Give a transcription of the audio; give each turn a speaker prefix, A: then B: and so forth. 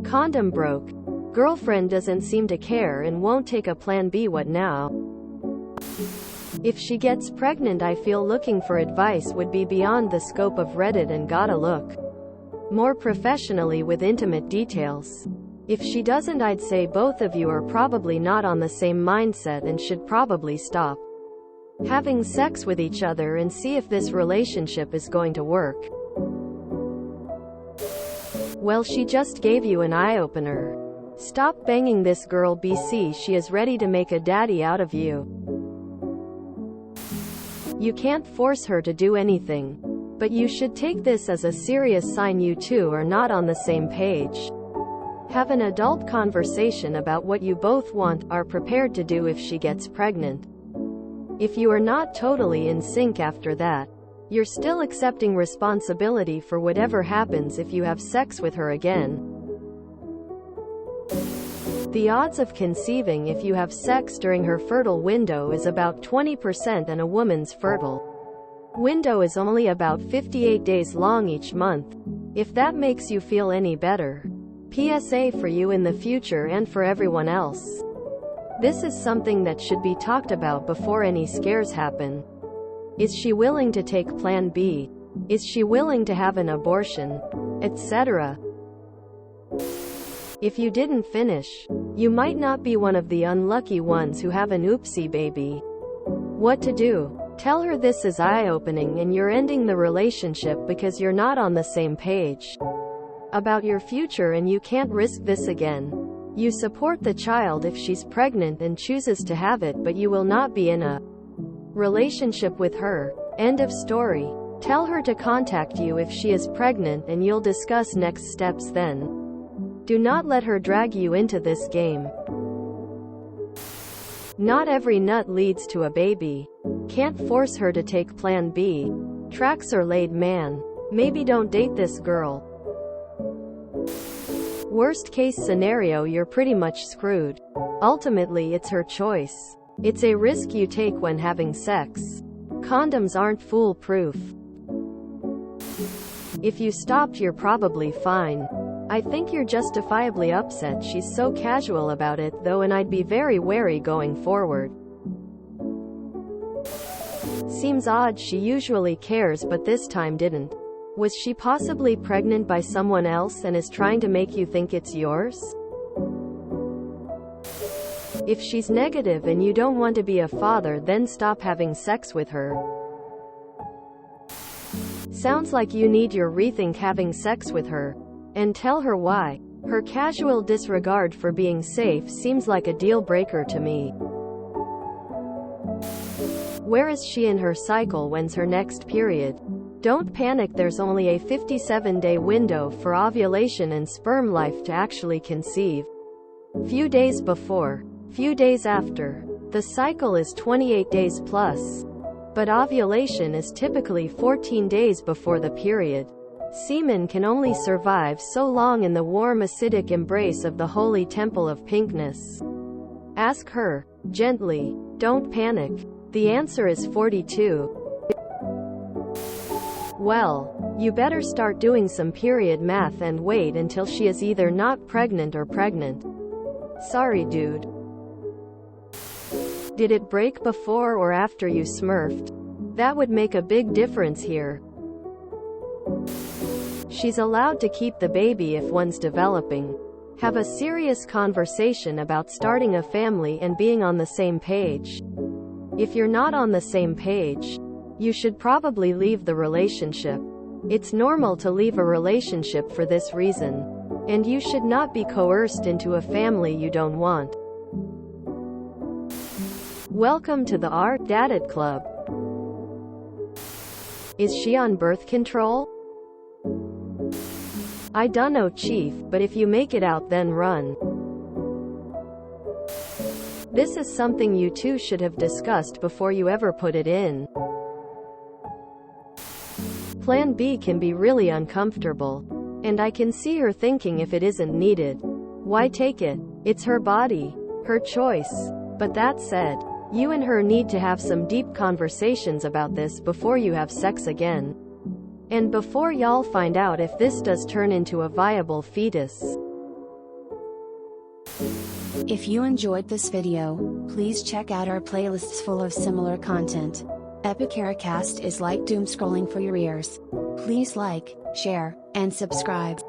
A: Condom broke. Girlfriend doesn't seem to care and won't take a plan B. What now? If she gets pregnant, I feel looking for advice would be beyond the scope of Reddit and gotta look more professionally with intimate details. If she doesn't, I'd say both of you are probably not on the same mindset and should probably stop having sex with each other and see if this relationship is going to work. Well, she just gave you an eye-opener. Stop banging this girl, BC. She is ready to make a daddy out of you. You can't force her to do anything, but you should take this as a serious sign you two are not on the same page. Have an adult conversation about what you both want, are prepared to do if she gets pregnant. If you are not totally in sync after that, you're still accepting responsibility for whatever happens if you have sex with her again. The odds of conceiving if you have sex during her fertile window is about 20%, and a woman's fertile window is only about 58 days long each month. If that makes you feel any better. PSA for you in the future and for everyone else. This is something that should be talked about before any scares happen. Is she willing to take Plan B? Is she willing to have an abortion? Etc. If you didn't finish, you might not be one of the unlucky ones who have an oopsie baby. What to do? Tell her this is eye-opening and you're ending the relationship because you're not on the same page about your future and you can't risk this again. You support the child if she's pregnant and chooses to have it, but you will not be in a relationship with her. End of story. Tell her to contact you if she is pregnant and you'll discuss next steps then. Do not let her drag you into this game. Not every nut leads to a baby. Can't force her to take Plan B. Tracks are laid, man. Maybe don't date this girl. Worst case scenario, you're pretty much screwed. Ultimately, it's her choice. It's a risk you take when having sex. Condoms aren't foolproof. If you stopped, you're probably fine. I think you're justifiably upset she's so casual about it though, and I'd be very wary going forward. Seems odd, she usually cares but this time didn't. Was she possibly pregnant by someone else and is trying to make you think it's yours? If she's negative and you don't want to be a father, then stop having sex with her. Sounds like you need your rethink having sex with her. And tell her why. Her casual disregard for being safe seems like a deal breaker to me. Where is she in her cycle? When's her next period? Don't panic, there's only a 57-day window for ovulation and sperm life to actually conceive. Few days before, few days after. The cycle is 28 days plus. But ovulation is typically 14 days before the period. Semen can only survive so long in the warm acidic embrace of the holy temple of pinkness. Ask her, gently. Don't panic. The answer is 42. Well, you better start doing some period math and wait until she is either not pregnant or pregnant. Sorry, dude. Did it break before or after you smurfed? That would make a big difference here. She's allowed to keep the baby if one's developing. Have a serious conversation about starting a family and being on the same page. If you're not on the same page, you should probably leave the relationship. It's normal to leave a relationship for this reason. And you should not be coerced into a family you don't want. Welcome to the R-Dadded Club. Is she on birth control? I dunno, chief, but if you make it out then run. This is something you two should have discussed before you ever put it in. Plan B can be really uncomfortable. And I can see her thinking if it isn't needed, why take it? It's her body, her choice. But that said, you and her need to have some deep conversations about this before you have sex again. And before y'all find out if this does turn into a viable fetus.
B: If you enjoyed this video, please check out our playlists full of similar content. TooAfraidToAsk is like doom scrolling for your ears. Please like, share, and subscribe.